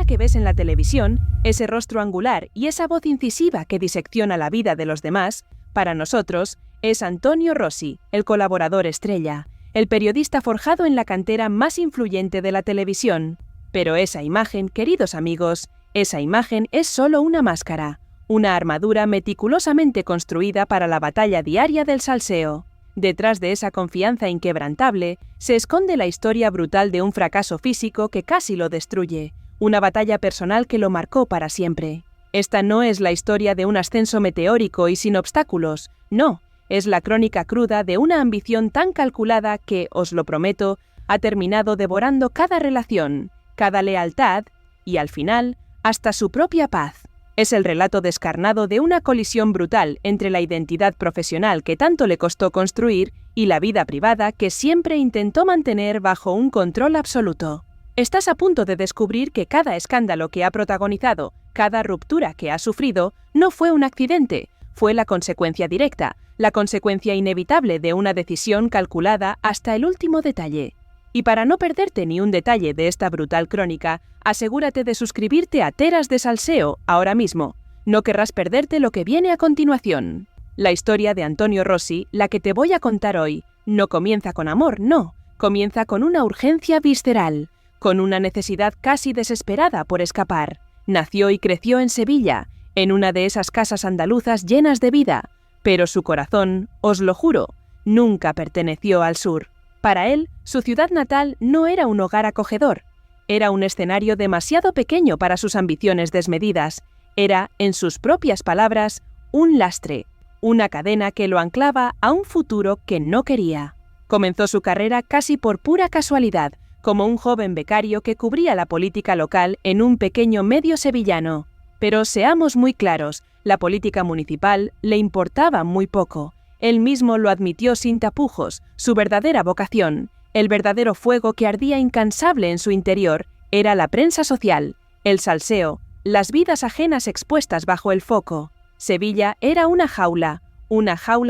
que ves en la televisión, ese rostro angular y esa voz incisiva que disecciona la vida de los demás, para nosotros, es Antonio Rossi, el colaborador estrella, el periodista forjado en la cantera más influyente de la televisión. Pero esa imagen, queridos amigos, esa imagen es solo una máscara, una armadura meticulosamente construida para la batalla diaria del salseo. Detrás de esa confianza inquebrantable se esconde la historia brutal de un fracaso físico que casi lo destruye, una batalla personal que lo marcó para siempre. Esta no es la historia de un ascenso meteórico y sin obstáculos, no, es la crónica cruda de una ambición tan calculada que, os lo prometo, ha terminado devorando cada relación, cada lealtad y, al final, hasta su propia paz. Es el relato descarnado de una colisión brutal entre la identidad profesional que tanto le costó construir y la vida privada que siempre intentó mantener bajo un control absoluto. Estás a punto de descubrir que cada escándalo que ha protagonizado, cada ruptura que ha sufrido, no fue un accidente, fue la consecuencia directa, la consecuencia inevitable de una decisión calculada hasta el último detalle. Y para no perderte ni un detalle de esta brutal crónica, asegúrate de suscribirte a Teras de Salseo ahora mismo. No querrás perderte lo que viene a continuación. La historia de Antonio Rossi, la que te voy a contar hoy, no comienza con amor, no. Comienza con una urgencia visceral, con una necesidad casi desesperada por escapar. Nació y creció en Sevilla, en una de esas casas andaluzas llenas de vida, pero su corazón, os lo juro, nunca perteneció al sur. Para él, su ciudad natal no era un hogar acogedor. Era un escenario demasiado pequeño para sus ambiciones desmedidas. Era, en sus propias palabras, un lastre, una cadena que lo anclaba a un futuro que no quería. Comenzó su carrera casi por pura casualidad, como un joven becario que cubría la política local en un pequeño medio sevillano. Pero seamos muy claros, la política municipal le importaba muy poco. Él mismo lo admitió sin tapujos, su verdadera vocación, el verdadero fuego que ardía incansable en su interior, era la prensa social, el salseo, las vidas ajenas expuestas bajo el foco. Sevilla era una jaula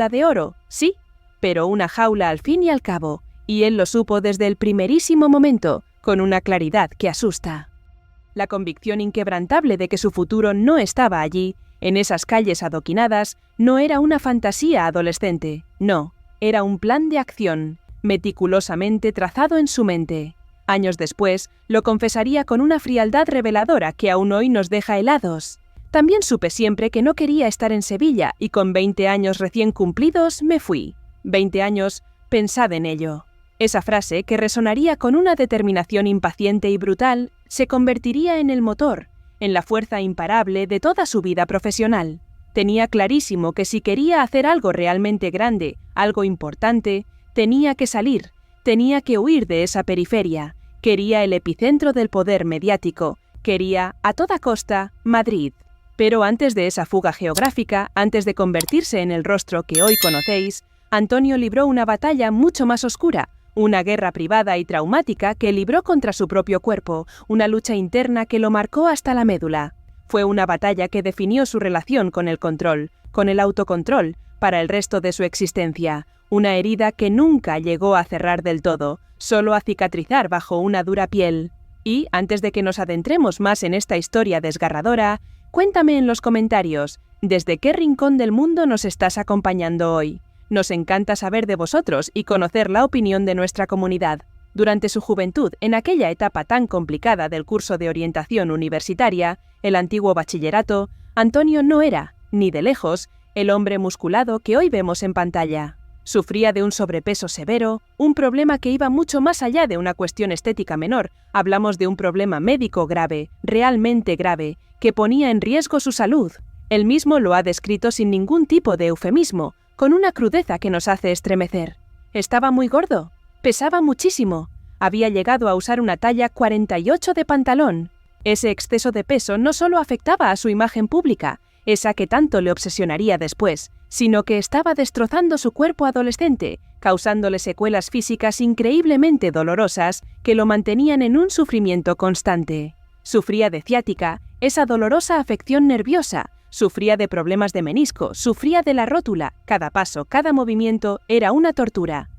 de oro, sí, pero una jaula al fin y al cabo, y él lo supo desde el primerísimo momento, con una claridad que asusta. La convicción inquebrantable de que su futuro no estaba allí, en esas calles adoquinadas, no era una fantasía adolescente, no, era un plan de acción, meticulosamente trazado en su mente. Años después, lo confesaría con una frialdad reveladora que aún hoy nos deja helados. También supe siempre que no quería estar en Sevilla y con 20 años recién cumplidos me fui. 20 años, pensad en ello. Esa frase, que resonaría con una determinación impaciente y brutal, se convertiría en el motor, en la fuerza imparable de toda su vida profesional. Tenía clarísimo que si quería hacer algo realmente grande, algo importante, tenía que salir, tenía que huir de esa periferia. Quería el epicentro del poder mediático, quería, a toda costa, Madrid. Pero antes de esa fuga geográfica, antes de convertirse en el rostro que hoy conocéis, Antonio libró una batalla mucho más oscura, una guerra privada y traumática que libró contra su propio cuerpo, una lucha interna que lo marcó hasta la médula. Fue una batalla que definió su relación con el control, con el autocontrol, para el resto de su existencia. Una herida que nunca llegó a cerrar del todo, solo a cicatrizar bajo una dura piel. Y, antes de que nos adentremos más en esta historia desgarradora, cuéntame en los comentarios, ¿desde qué rincón del mundo nos estás acompañando hoy? Nos encanta saber de vosotros y conocer la opinión de nuestra comunidad. Durante su juventud, en aquella etapa tan complicada del curso de orientación universitaria, el antiguo bachillerato, Antonio no era, ni de lejos, el hombre musculado que hoy vemos en pantalla. Sufría de un sobrepeso severo, un problema que iba mucho más allá de una cuestión estética menor. Hablamos de un problema médico grave, realmente grave, que ponía en riesgo su salud. Él mismo lo ha descrito sin ningún tipo de eufemismo, con una crudeza que nos hace estremecer. Estaba muy gordo, pesaba muchísimo, había llegado a usar una talla 48 de pantalón. Ese exceso de peso no solo afectaba a su imagen pública, esa que tanto le obsesionaría después, sino que estaba destrozando su cuerpo adolescente, causándole secuelas físicas increíblemente dolorosas que lo mantenían en un sufrimiento constante. Sufría de ciática, esa dolorosa afección nerviosa, sufría de problemas de menisco, sufría de la rótula, cada paso, cada movimiento era una tortura.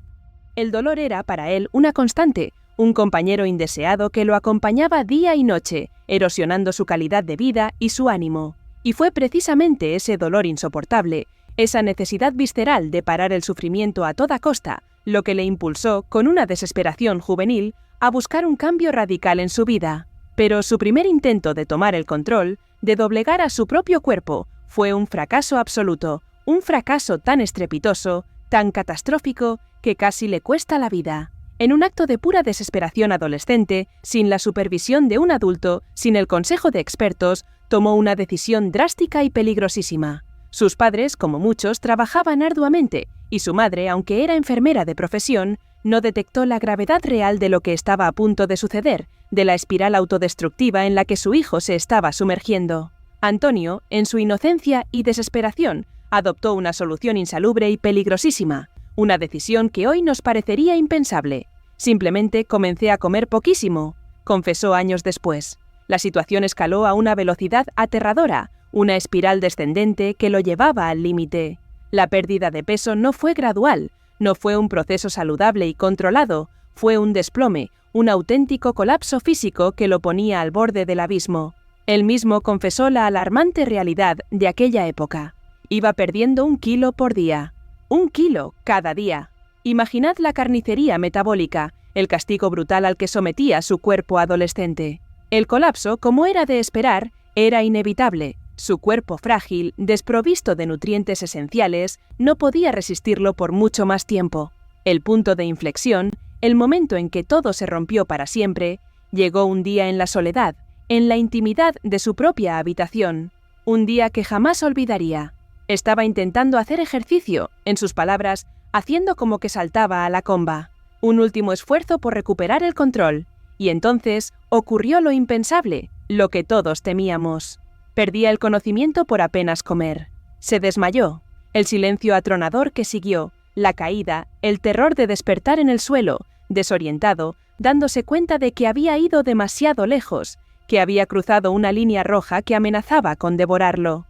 El dolor era para él una constante, un compañero indeseado que lo acompañaba día y noche, erosionando su calidad de vida y su ánimo. Y fue precisamente ese dolor insoportable, esa necesidad visceral de parar el sufrimiento a toda costa, lo que le impulsó, con una desesperación juvenil, a buscar un cambio radical en su vida. Pero su primer intento de tomar el control, de doblegar a su propio cuerpo, fue un fracaso absoluto, un fracaso tan estrepitoso, tan catastrófico, que casi le cuesta la vida. En un acto de pura desesperación adolescente, sin la supervisión de un adulto, sin el consejo de expertos, tomó una decisión drástica y peligrosísima. Sus padres, como muchos, trabajaban arduamente, y su madre, aunque era enfermera de profesión, no detectó la gravedad real de lo que estaba a punto de suceder, de la espiral autodestructiva en la que su hijo se estaba sumergiendo. Antonio, en su inocencia y desesperación, adoptó una solución insalubre y peligrosísima, una decisión que hoy nos parecería impensable. Simplemente comencé a comer poquísimo, confesó años después. La situación escaló a una velocidad aterradora, una espiral descendente que lo llevaba al límite. La pérdida de peso no fue gradual, no fue un proceso saludable y controlado, fue un desplome, un auténtico colapso físico que lo ponía al borde del abismo. Él mismo confesó la alarmante realidad de aquella época. Iba perdiendo 1 kilo por día. 1 kilo cada día. Imaginad la carnicería metabólica, el castigo brutal al que sometía su cuerpo adolescente. El colapso, como era de esperar, era inevitable. Su cuerpo frágil, desprovisto de nutrientes esenciales, no podía resistirlo por mucho más tiempo. El punto de inflexión, el momento en que todo se rompió para siempre, llegó un día en la soledad, en la intimidad de su propia habitación. Un día que jamás olvidaría. Estaba intentando hacer ejercicio, en sus palabras, haciendo como que saltaba a la comba. Un último esfuerzo por recuperar el control. Y entonces ocurrió lo impensable, lo que todos temíamos. Perdía el conocimiento por apenas comer. Se desmayó. El silencio atronador que siguió, la caída, el terror de despertar en el suelo, desorientado, dándose cuenta de que había ido demasiado lejos, que había cruzado una línea roja que amenazaba con devorarlo.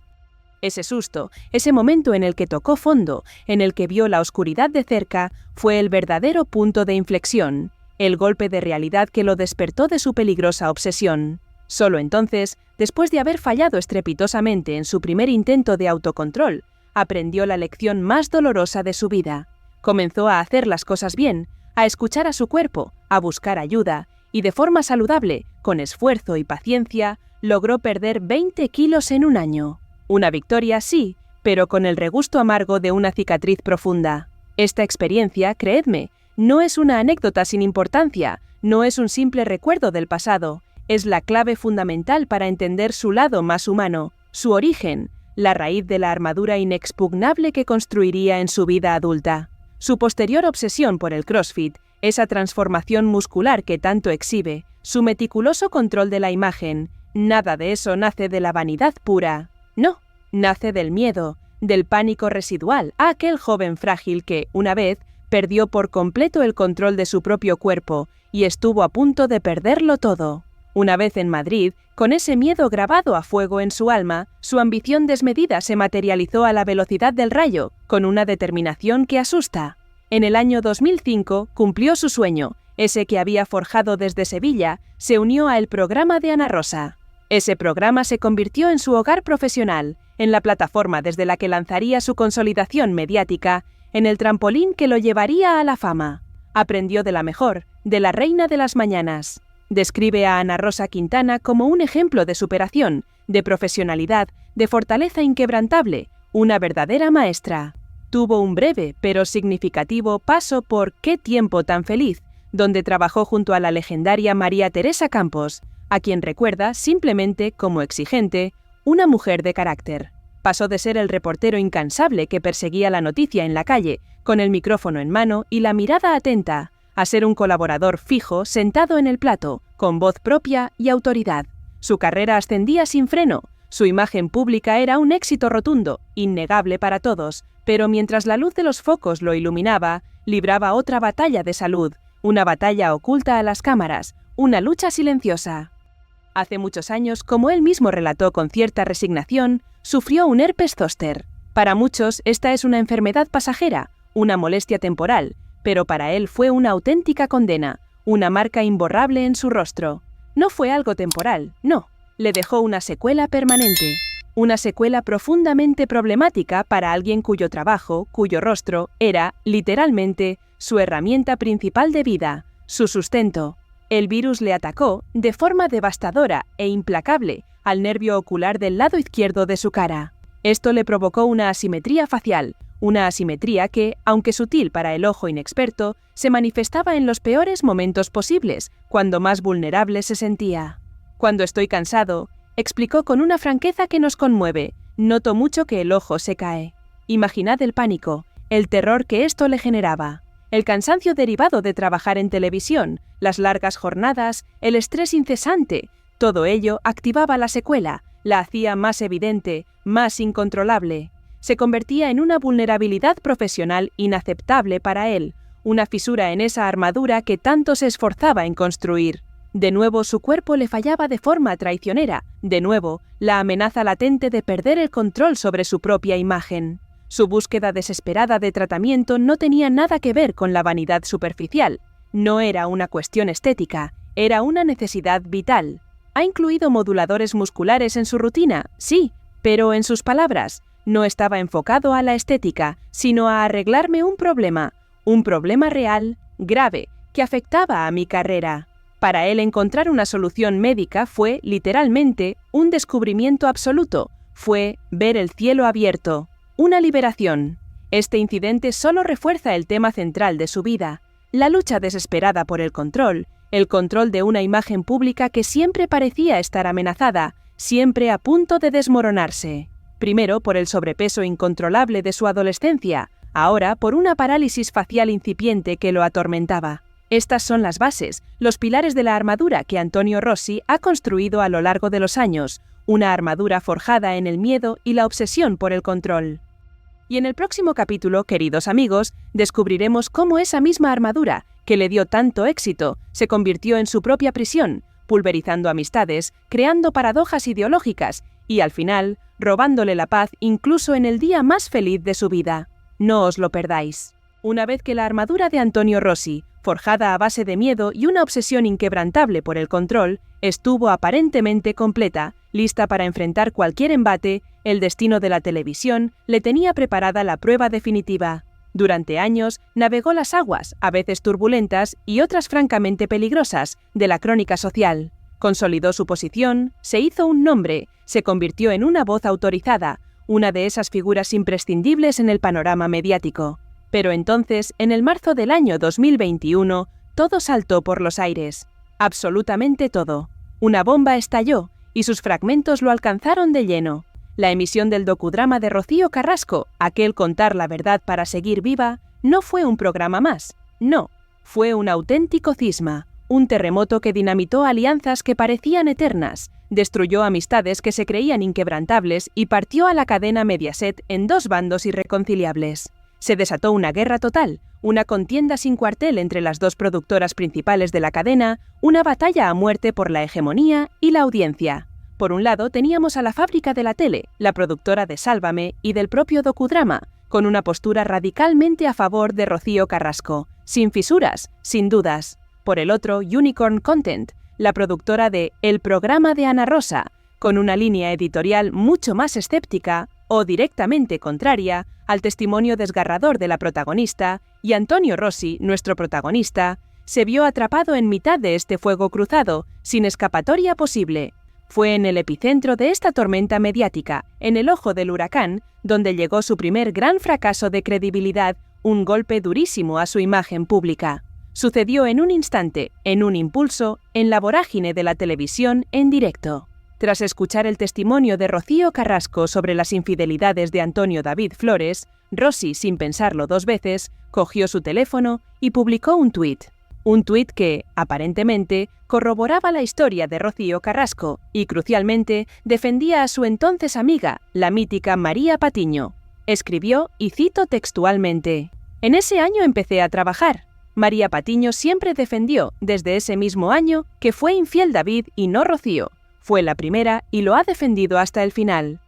Ese susto, ese momento en el que tocó fondo, en el que vio la oscuridad de cerca, fue el verdadero punto de inflexión, el golpe de realidad que lo despertó de su peligrosa obsesión. Solo entonces, después de haber fallado estrepitosamente en su primer intento de autocontrol, aprendió la lección más dolorosa de su vida. Comenzó a hacer las cosas bien, a escuchar a su cuerpo, a buscar ayuda, y de forma saludable, con esfuerzo y paciencia, logró perder 20 kilos en 1 año. Una victoria, sí, pero con el regusto amargo de una cicatriz profunda. Esta experiencia, creedme, no es una anécdota sin importancia, no es un simple recuerdo del pasado, es la clave fundamental para entender su lado más humano, su origen, la raíz de la armadura inexpugnable que construiría en su vida adulta. Su posterior obsesión por el CrossFit, esa transformación muscular que tanto exhibe, su meticuloso control de la imagen, nada de eso nace de la vanidad pura. No, nace del miedo, del pánico residual a aquel joven frágil que, una vez, perdió por completo el control de su propio cuerpo y estuvo a punto de perderlo todo. Una vez en Madrid, con ese miedo grabado a fuego en su alma, su ambición desmedida se materializó a la velocidad del rayo, con una determinación que asusta. En el año 2005 cumplió su sueño, ese que había forjado desde Sevilla, se unió al programa de Ana Rosa. Ese programa se convirtió en su hogar profesional, en la plataforma desde la que lanzaría su consolidación mediática, en el trampolín que lo llevaría a la fama. Aprendió de la mejor, de la reina de las mañanas. Describe a Ana Rosa Quintana como un ejemplo de superación, de profesionalidad, de fortaleza inquebrantable, una verdadera maestra. Tuvo un breve, pero significativo paso por Qué tiempo tan feliz, donde trabajó junto a la legendaria María Teresa Campos, a quien recuerda simplemente como exigente, una mujer de carácter. Pasó de ser el reportero incansable que perseguía la noticia en la calle, con el micrófono en mano y la mirada atenta, a ser un colaborador fijo sentado en el plato, con voz propia y autoridad. Su carrera ascendía sin freno, su imagen pública era un éxito rotundo, innegable para todos, pero mientras la luz de los focos lo iluminaba, libraba otra batalla de salud, una batalla oculta a las cámaras, una lucha silenciosa. Hace muchos años, como él mismo relató con cierta resignación, sufrió un herpes zóster. Para muchos, esta es una enfermedad pasajera, una molestia temporal, pero para él fue una auténtica condena, una marca imborrable en su rostro. No fue algo temporal, no, le dejó una secuela permanente. Una secuela profundamente problemática para alguien cuyo trabajo, cuyo rostro, era, literalmente, su herramienta principal de vida, su sustento. El virus le atacó, de forma devastadora e implacable, al nervio ocular del lado izquierdo de su cara. Esto le provocó una asimetría facial, una asimetría que, aunque sutil para el ojo inexperto, se manifestaba en los peores momentos posibles, cuando más vulnerable se sentía. Cuando estoy cansado, explicó con una franqueza que nos conmueve, noto mucho que el ojo se cae. Imaginad el pánico, el terror que esto le generaba. El cansancio derivado de trabajar en televisión, las largas jornadas, el estrés incesante, todo ello activaba la secuela, la hacía más evidente, más incontrolable. Se convertía en una vulnerabilidad profesional inaceptable para él, una fisura en esa armadura que tanto se esforzaba en construir. De nuevo su cuerpo le fallaba de forma traicionera, de nuevo la amenaza latente de perder el control sobre su propia imagen. Su búsqueda desesperada de tratamiento no tenía nada que ver con la vanidad superficial. No era una cuestión estética, era una necesidad vital. ¿Ha incluido moduladores musculares en su rutina? Sí, pero en sus palabras, no estaba enfocado a la estética, sino a arreglarme un problema real, grave, que afectaba a mi carrera. Para él encontrar una solución médica fue, literalmente, un descubrimiento absoluto, fue ver el cielo abierto. Una liberación. Este incidente solo refuerza el tema central de su vida, la lucha desesperada por el control de una imagen pública que siempre parecía estar amenazada, siempre a punto de desmoronarse. Primero por el sobrepeso incontrolable de su adolescencia, ahora por una parálisis facial incipiente que lo atormentaba. Estas son las bases, los pilares de la armadura que Antonio Rossi ha construido a lo largo de los años, una armadura forjada en el miedo y la obsesión por el control. Y en el próximo capítulo, queridos amigos, descubriremos cómo esa misma armadura, que le dio tanto éxito, se convirtió en su propia prisión, pulverizando amistades, creando paradojas ideológicas y, al final, robándole la paz incluso en el día más feliz de su vida. No os lo perdáis. Una vez que la armadura de Antonio Rossi, forjada a base de miedo y una obsesión inquebrantable por el control, estuvo aparentemente completa, lista para enfrentar cualquier embate, el destino de la televisión le tenía preparada la prueba definitiva. Durante años navegó las aguas, a veces turbulentas y otras francamente peligrosas, de la crónica social. Consolidó su posición, se hizo un nombre, se convirtió en una voz autorizada, una de esas figuras imprescindibles en el panorama mediático. Pero entonces, en el marzo del año 2021, todo saltó por los aires. Absolutamente todo. Una bomba estalló, y sus fragmentos lo alcanzaron de lleno. La emisión del docudrama de Rocío Carrasco, aquel Contar la verdad para seguir viva, no fue un programa más. No, fue un auténtico cisma, un terremoto que dinamitó alianzas que parecían eternas, destruyó amistades que se creían inquebrantables y partió a la cadena Mediaset en dos bandos irreconciliables. Se desató una guerra total, una contienda sin cuartel entre las dos productoras principales de la cadena, una batalla a muerte por la hegemonía y la audiencia. Por un lado teníamos a la fábrica de la tele, la productora de Sálvame y del propio docudrama, con una postura radicalmente a favor de Rocío Carrasco, sin fisuras, sin dudas. Por el otro, Unicorn Content, la productora de El programa de Ana Rosa, con una línea editorial mucho más escéptica o directamente contraria al testimonio desgarrador de la protagonista, y Antonio Rossi, nuestro protagonista, se vio atrapado en mitad de este fuego cruzado, sin escapatoria posible. Fue en el epicentro de esta tormenta mediática, en el ojo del huracán, donde llegó su primer gran fracaso de credibilidad, un golpe durísimo a su imagen pública. Sucedió en un instante, en un impulso, en la vorágine de la televisión en directo. Tras escuchar el testimonio de Rocío Carrasco sobre las infidelidades de Antonio David Flores, Rossi, sin pensarlo dos veces, cogió su teléfono y publicó un tuit. Un tuit que, aparentemente, corroboraba la historia de Rocío Carrasco y, crucialmente, defendía a su entonces amiga, la mítica María Patiño. Escribió, y cito textualmente: «En ese año empecé a trabajar. María Patiño siempre defendió, desde ese mismo año, que fue infiel David y no Rocío. Fue la primera y lo ha defendido hasta el final».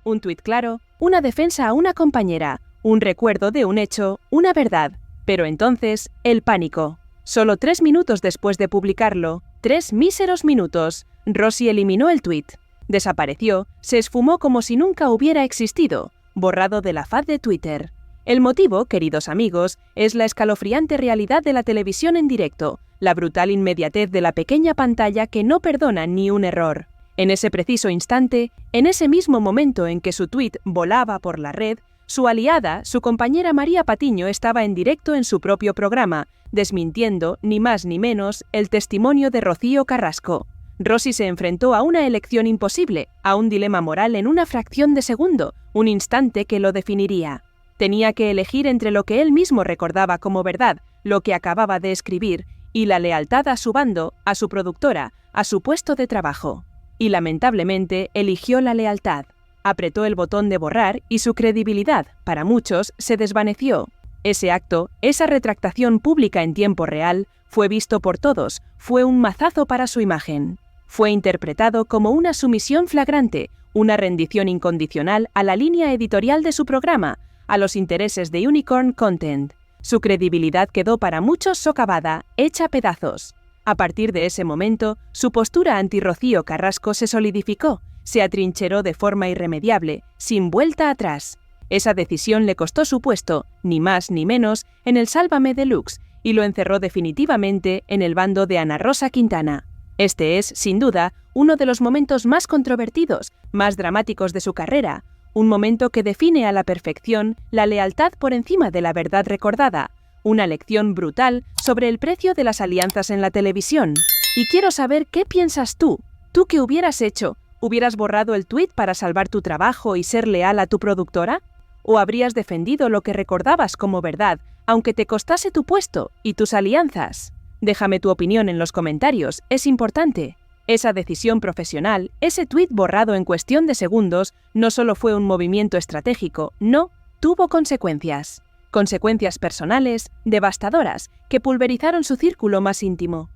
Un tuit claro, una defensa a una compañera, un recuerdo de un hecho, una verdad. Pero entonces, el pánico. Solo 3 minutos después de publicarlo, 3 míseros minutos, Rossi eliminó el tuit. Desapareció, se esfumó como si nunca hubiera existido, borrado de la faz de Twitter. El motivo, queridos amigos, es la escalofriante realidad de la televisión en directo, la brutal inmediatez de la pequeña pantalla que no perdona ni un error. En ese preciso instante, en ese mismo momento en que su tuit volaba por la red, su aliada, su compañera María Patiño, estaba en directo en su propio programa, desmintiendo, ni más ni menos, el testimonio de Rocío Carrasco. Rossi se enfrentó a una elección imposible, a un dilema moral en una fracción de segundo, un instante que lo definiría. Tenía que elegir entre lo que él mismo recordaba como verdad, lo que acababa de escribir, y la lealtad a su bando, a su productora, a su puesto de trabajo. Y lamentablemente eligió la lealtad. Apretó el botón de borrar y su credibilidad, para muchos, se desvaneció. Ese acto, esa retractación pública en tiempo real, fue visto por todos, fue un mazazo para su imagen. Fue interpretado como una sumisión flagrante, una rendición incondicional a la línea editorial de su programa, a los intereses de Unicorn Content. Su credibilidad quedó para muchos socavada, hecha pedazos. A partir de ese momento, su postura anti-Rocío Carrasco se solidificó, se atrincheró de forma irremediable, sin vuelta atrás. Esa decisión le costó su puesto, ni más ni menos, en el Sálvame Deluxe, y lo encerró definitivamente en el bando de Ana Rosa Quintana. Este es, sin duda, uno de los momentos más controvertidos, más dramáticos de su carrera, un momento que define a la perfección la lealtad por encima de la verdad recordada, una lección brutal sobre el precio de las alianzas en la televisión. Y quiero saber qué piensas tú. ¿Tú qué hubieras hecho? ¿Hubieras borrado el tuit para salvar tu trabajo y ser leal a tu productora? ¿O habrías defendido lo que recordabas como verdad, aunque te costase tu puesto y tus alianzas? Déjame tu opinión en los comentarios, es importante. Esa decisión profesional, ese tuit borrado en cuestión de segundos, no solo fue un movimiento estratégico, no, tuvo consecuencias. Consecuencias personales, devastadoras, que pulverizaron su círculo más íntimo.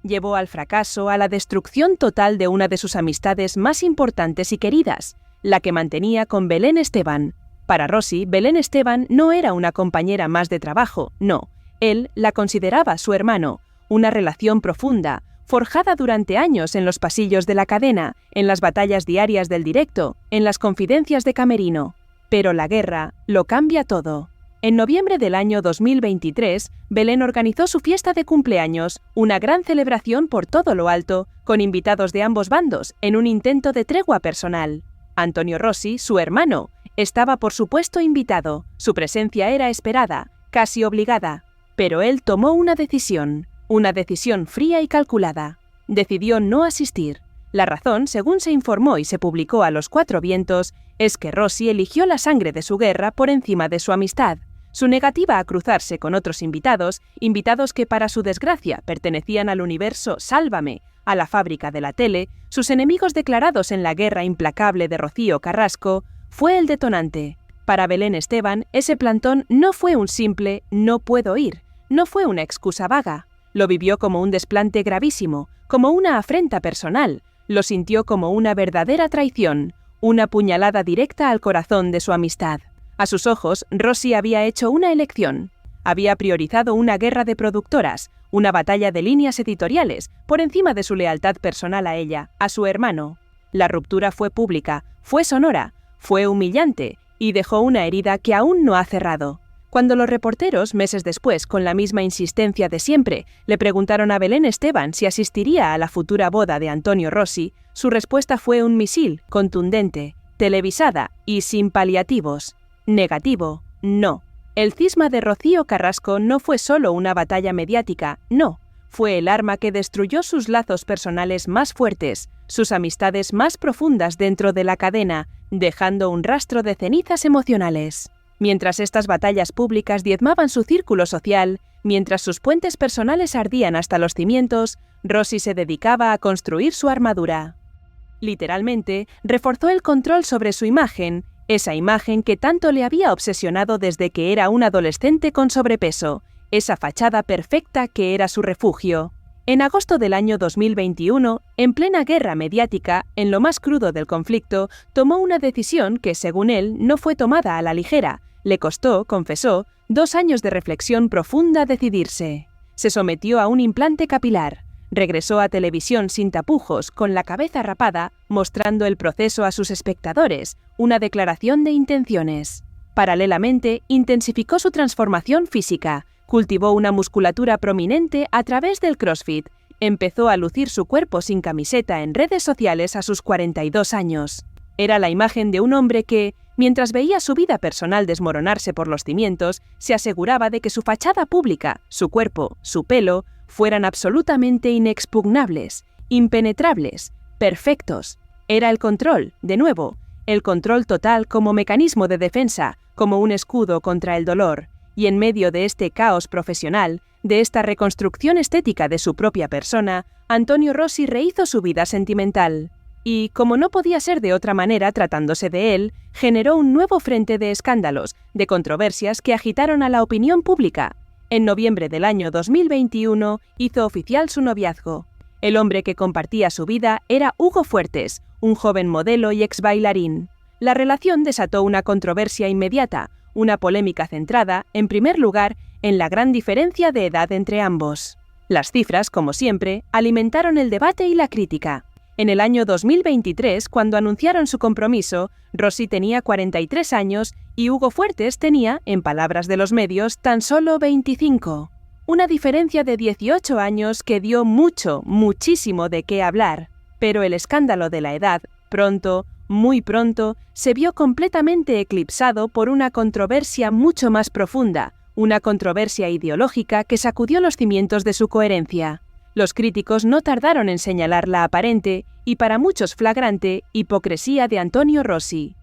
Llevó al fracaso, a la destrucción total de una de sus amistades más importantes y queridas, la que mantenía con Belén Esteban. Para Rossi, Belén Esteban no era una compañera más de trabajo, no. Él la consideraba su hermano, una relación profunda, forjada durante años en los pasillos de la cadena, en las batallas diarias del directo, en las confidencias de camerino. Pero la guerra lo cambia todo. En noviembre del año 2023, Belén organizó su fiesta de cumpleaños, una gran celebración por todo lo alto, con invitados de ambos bandos, en un intento de tregua personal. Antonio Rossi, su hermano, estaba por supuesto invitado, su presencia era esperada, casi obligada, pero él tomó una decisión fría y calculada. Decidió no asistir. La razón, según se informó y se publicó a los cuatro vientos, es que Rossi eligió la sangre de su guerra por encima de su amistad. Su negativa a cruzarse con otros invitados que para su desgracia pertenecían al universo Sálvame, a la fábrica de la tele, sus enemigos declarados en la guerra implacable de Rocío Carrasco, fue el detonante. Para Belén Esteban, ese plantón no fue un simple «no puedo ir», no fue una excusa vaga. Lo vivió como un desplante gravísimo, como una afrenta personal, lo sintió como una verdadera traición, una puñalada directa al corazón de su amistad. A sus ojos, Rossi había hecho una elección. Había priorizado una guerra de productoras, una batalla de líneas editoriales, por encima de su lealtad personal a ella, a su hermano. La ruptura fue pública, fue sonora, fue humillante y dejó una herida que aún no ha cerrado. Cuando los reporteros, meses después, con la misma insistencia de siempre, le preguntaron a Belén Esteban si asistiría a la futura boda de Antonio Rossi, su respuesta fue un misil, contundente, televisada y sin paliativos. Negativo, no. El cisma de Rocío Carrasco no fue solo una batalla mediática, no. Fue el arma que destruyó sus lazos personales más fuertes, sus amistades más profundas dentro de la cadena, dejando un rastro de cenizas emocionales. Mientras estas batallas públicas diezmaban su círculo social, mientras sus puentes personales ardían hasta los cimientos, Rossi se dedicaba a construir su armadura. Literalmente, reforzó el control sobre su imagen, esa imagen que tanto le había obsesionado desde que era un adolescente con sobrepeso, esa fachada perfecta que era su refugio. En agosto del año 2021, en plena guerra mediática, en lo más crudo del conflicto, tomó una decisión que, según él, no fue tomada a la ligera. Le costó, confesó, 2 años de reflexión profunda decidirse. Se sometió a un implante capilar. Regresó a televisión sin tapujos, con la cabeza rapada, mostrando el proceso a sus espectadores, una declaración de intenciones. Paralelamente, intensificó su transformación física, cultivó una musculatura prominente a través del CrossFit, empezó a lucir su cuerpo sin camiseta en redes sociales a sus 42 años. Era la imagen de un hombre que, mientras veía su vida personal desmoronarse por los cimientos, se aseguraba de que su fachada pública, su cuerpo, su pelo, fueran absolutamente inexpugnables, impenetrables, perfectos. Era el control, de nuevo, el control total como mecanismo de defensa, como un escudo contra el dolor, y en medio de este caos profesional, de esta reconstrucción estética de su propia persona, Antonio Rossi rehizo su vida sentimental. Y, como no podía ser de otra manera tratándose de él, generó un nuevo frente de escándalos, de controversias que agitaron a la opinión pública. En noviembre del año 2021 hizo oficial su noviazgo. El hombre que compartía su vida era Hugo Fuertes, un joven modelo y ex bailarín. La relación desató una controversia inmediata, una polémica centrada, en primer lugar, en la gran diferencia de edad entre ambos. Las cifras, como siempre, alimentaron el debate y la crítica. En el año 2023, cuando anunciaron su compromiso, Rossi tenía 43 años y Hugo Fuertes tenía, en palabras de los medios, tan solo 25. Una diferencia de 18 años que dio muchísimo de qué hablar. Pero el escándalo de la edad, pronto, muy pronto, se vio completamente eclipsado por una controversia mucho más profunda, una controversia ideológica que sacudió los cimientos de su coherencia. Los críticos no tardaron en señalar la aparente, y para muchos flagrante, hipocresía de Antonio Rossi.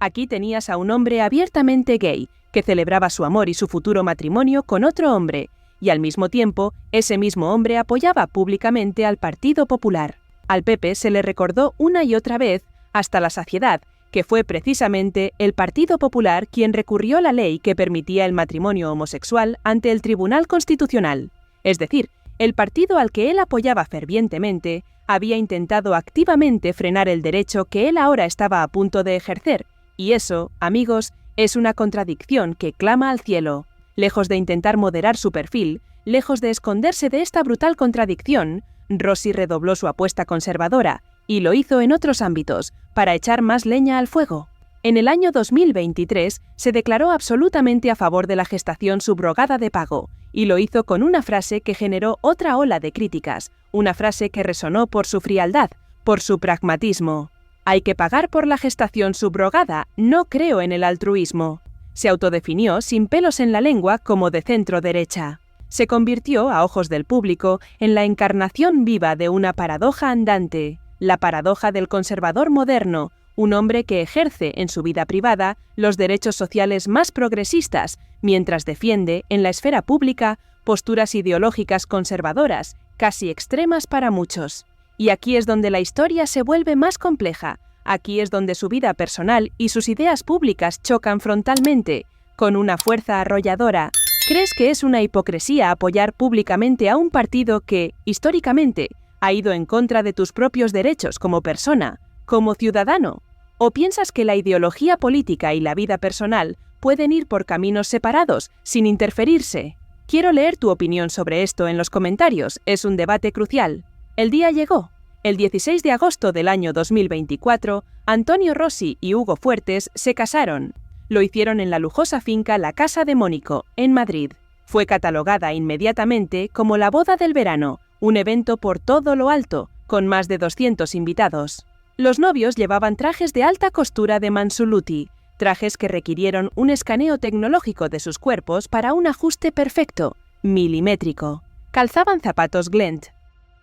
Aquí tenías a un hombre abiertamente gay, que celebraba su amor y su futuro matrimonio con otro hombre, y al mismo tiempo, ese mismo hombre apoyaba públicamente al Partido Popular. Al PP se le recordó una y otra vez, hasta la saciedad, que fue precisamente el Partido Popular quien recurrió la ley que permitía el matrimonio homosexual ante el Tribunal Constitucional. Es decir, el partido al que él apoyaba fervientemente había intentado activamente frenar el derecho que él ahora estaba a punto de ejercer, y eso, amigos, es una contradicción que clama al cielo. Lejos de intentar moderar su perfil, lejos de esconderse de esta brutal contradicción, Rossi redobló su apuesta conservadora, y lo hizo en otros ámbitos, para echar más leña al fuego. En el año 2023 se declaró absolutamente a favor de la gestación subrogada de pago, y lo hizo con una frase que generó otra ola de críticas, una frase que resonó por su frialdad, por su pragmatismo. Hay que pagar por la gestación subrogada, no creo en el altruismo. Se autodefinió sin pelos en la lengua como de centro derecha. Se convirtió, a ojos del público, en la encarnación viva de una paradoja andante, la paradoja del conservador moderno, un hombre que ejerce en su vida privada los derechos sociales más progresistas, mientras defiende, en la esfera pública, posturas ideológicas conservadoras, casi extremas para muchos. Y aquí es donde la historia se vuelve más compleja, aquí es donde su vida personal y sus ideas públicas chocan frontalmente, con una fuerza arrolladora. ¿Crees que es una hipocresía apoyar públicamente a un partido que, históricamente, ha ido en contra de tus propios derechos como persona, como ciudadano? ¿O piensas que la ideología política y la vida personal pueden ir por caminos separados, sin interferirse? Quiero leer tu opinión sobre esto en los comentarios, es un debate crucial. El día llegó. El 16 de agosto del año 2024, Antonio Rossi y Hugo Fuertes se casaron. Lo hicieron en la lujosa finca La Casa de Mónico, en Madrid. Fue catalogada inmediatamente como la boda del verano, un evento por todo lo alto, con más de 200 invitados. Los novios llevaban trajes de alta costura de Mansuluti, trajes que requirieron un escaneo tecnológico de sus cuerpos para un ajuste perfecto, milimétrico. Calzaban zapatos Glent.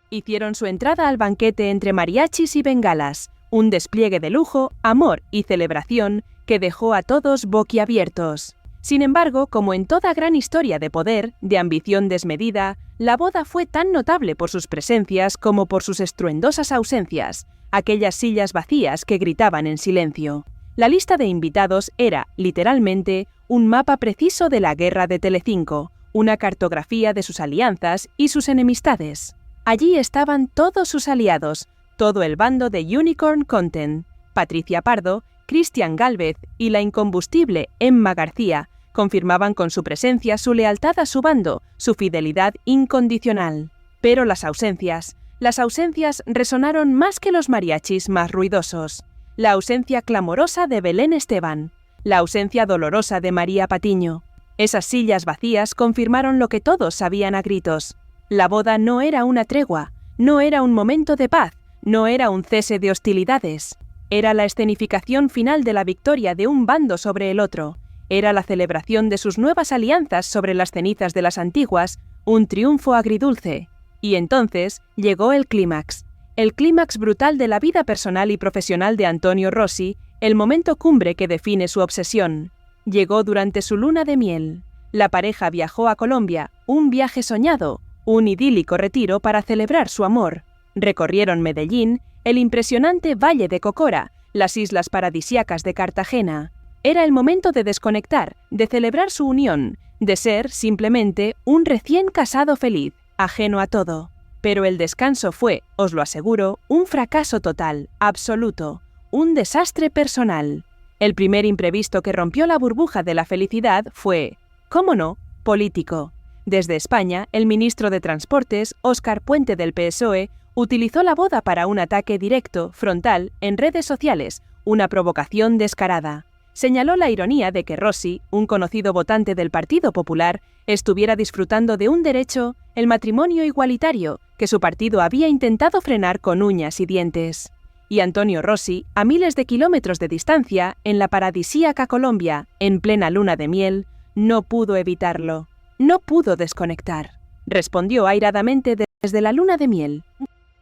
Hicieron su entrada al banquete entre mariachis y bengalas, un despliegue de lujo, amor y celebración que dejó a todos boquiabiertos. Sin embargo, como en toda gran historia de poder, de ambición desmedida, la boda fue tan notable por sus presencias como por sus estruendosas ausencias, aquellas sillas vacías que gritaban en silencio. La lista de invitados era, literalmente, un mapa preciso de la guerra de Telecinco, una cartografía de sus alianzas y sus enemistades. Allí estaban todos sus aliados, todo el bando de Unicorn Content, Patricia Pardo, Cristian Gálvez y la incombustible Emma García, confirmaban con su presencia su lealtad a su bando, su fidelidad incondicional. Pero las ausencias resonaron más que los mariachis más ruidosos. La ausencia clamorosa de Belén Esteban, la ausencia dolorosa de María Patiño. Esas sillas vacías confirmaron lo que todos sabían a gritos. La boda no era una tregua, no era un momento de paz, no era un cese de hostilidades. Era la escenificación final de la victoria de un bando sobre el otro. Era la celebración de sus nuevas alianzas sobre las cenizas de las antiguas, un triunfo agridulce. Y entonces llegó el clímax brutal de la vida personal y profesional de Antonio Rossi, el momento cumbre que define su obsesión. Llegó durante su luna de miel. La pareja viajó a Colombia, un viaje soñado, un idílico retiro para celebrar su amor. Recorrieron Medellín, el impresionante Valle de Cocora, las islas paradisíacas de Cartagena. Era el momento de desconectar, de celebrar su unión, de ser, simplemente, un recién casado feliz, ajeno a todo. Pero el descanso fue, os lo aseguro, un fracaso total, absoluto, un desastre personal. El primer imprevisto que rompió la burbuja de la felicidad fue, ¿cómo no?, político. Desde España, el ministro de Transportes, Óscar Puente del PSOE, utilizó la boda para un ataque directo, frontal, en redes sociales, una provocación descarada. Señaló la ironía de que Rossi, un conocido votante del Partido Popular, estuviera disfrutando de un derecho, el matrimonio igualitario, que su partido había intentado frenar con uñas y dientes. Y Antonio Rossi, a miles de kilómetros de distancia, en la paradisíaca Colombia, en plena luna de miel, no pudo evitarlo. No pudo desconectar. Respondió airadamente desde la luna de miel.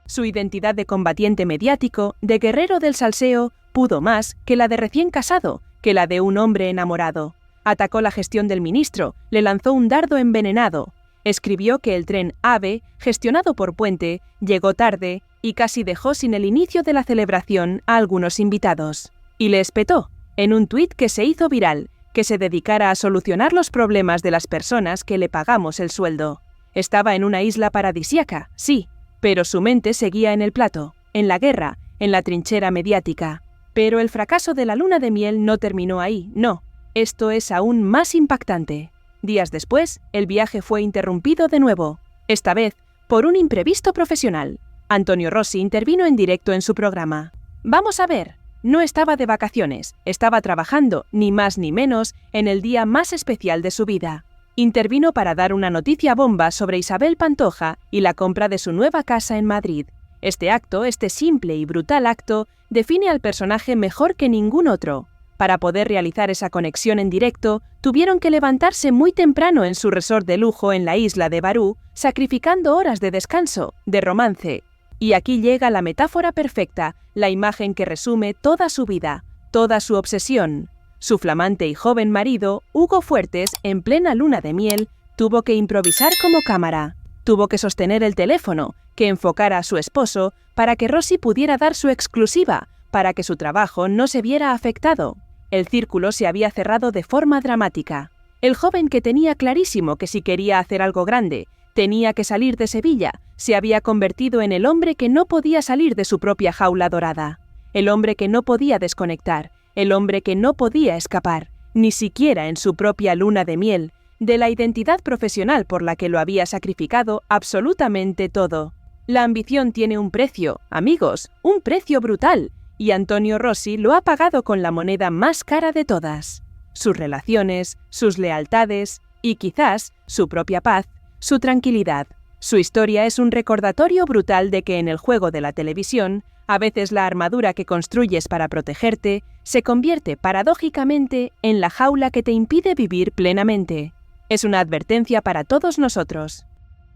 Su identidad de combatiente mediático, de guerrero del salseo, pudo más que la de recién casado, que la de un hombre enamorado. Atacó la gestión del ministro, le lanzó un dardo envenenado. Escribió que el tren AVE, gestionado por Puente, llegó tarde y casi dejó sin el inicio de la celebración a algunos invitados. Y le espetó, en un tuit que se hizo viral, que se dedicara a solucionar los problemas de las personas que le pagamos el sueldo. Estaba en una isla paradisíaca, sí, pero su mente seguía en el plato, en la guerra, en la trinchera mediática. Pero el fracaso de la luna de miel no terminó ahí, no. Esto es aún más impactante. Días después, el viaje fue interrumpido de nuevo, esta vez por un imprevisto profesional. Antonio Rossi intervino en directo en su programa. Vamos a ver, no estaba de vacaciones, estaba trabajando, ni más ni menos, en el día más especial de su vida. Intervino para dar una noticia bomba sobre Isabel Pantoja y la compra de su nueva casa en Madrid. Este acto, este simple y brutal acto, define al personaje mejor que ningún otro. Para poder realizar esa conexión en directo, tuvieron que levantarse muy temprano en su resort de lujo en la isla de Barú, sacrificando horas de descanso, de romance. Y aquí llega la metáfora perfecta, la imagen que resume toda su vida, toda su obsesión. Su flamante y joven marido, Hugo Fuertes, en plena luna de miel, tuvo que improvisar como cámara. Tuvo que sostener el teléfono, que enfocara a su esposo, para que Rossi pudiera dar su exclusiva, para que su trabajo no se viera afectado. El círculo se había cerrado de forma dramática. El joven que tenía clarísimo que si quería hacer algo grande, tenía que salir de Sevilla, se había convertido en el hombre que no podía salir de su propia jaula dorada. El hombre que no podía desconectar, el hombre que no podía escapar, ni siquiera en su propia luna de miel, de la identidad profesional por la que lo había sacrificado absolutamente todo. La ambición tiene un precio, amigos, un precio brutal, y Antonio Rossi lo ha pagado con la moneda más cara de todas. Sus relaciones, sus lealtades y quizás su propia paz, su tranquilidad. Su historia es un recordatorio brutal de que en el juego de la televisión, a veces la armadura que construyes para protegerte se convierte paradójicamente en la jaula que te impide vivir plenamente. Es una advertencia para todos nosotros.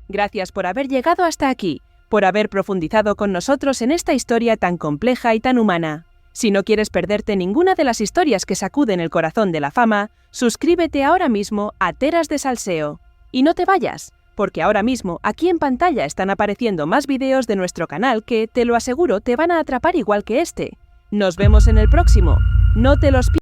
Gracias por haber llegado hasta aquí, por haber profundizado con nosotros en esta historia tan compleja y tan humana. Si no quieres perderte ninguna de las historias que sacuden el corazón de la fama, suscríbete ahora mismo a Teras de Salseo. Y no te vayas, porque ahora mismo aquí en pantalla están apareciendo más vídeos de nuestro canal que, te lo aseguro, te van a atrapar igual que este. Nos vemos en el próximo. No te los pierdas.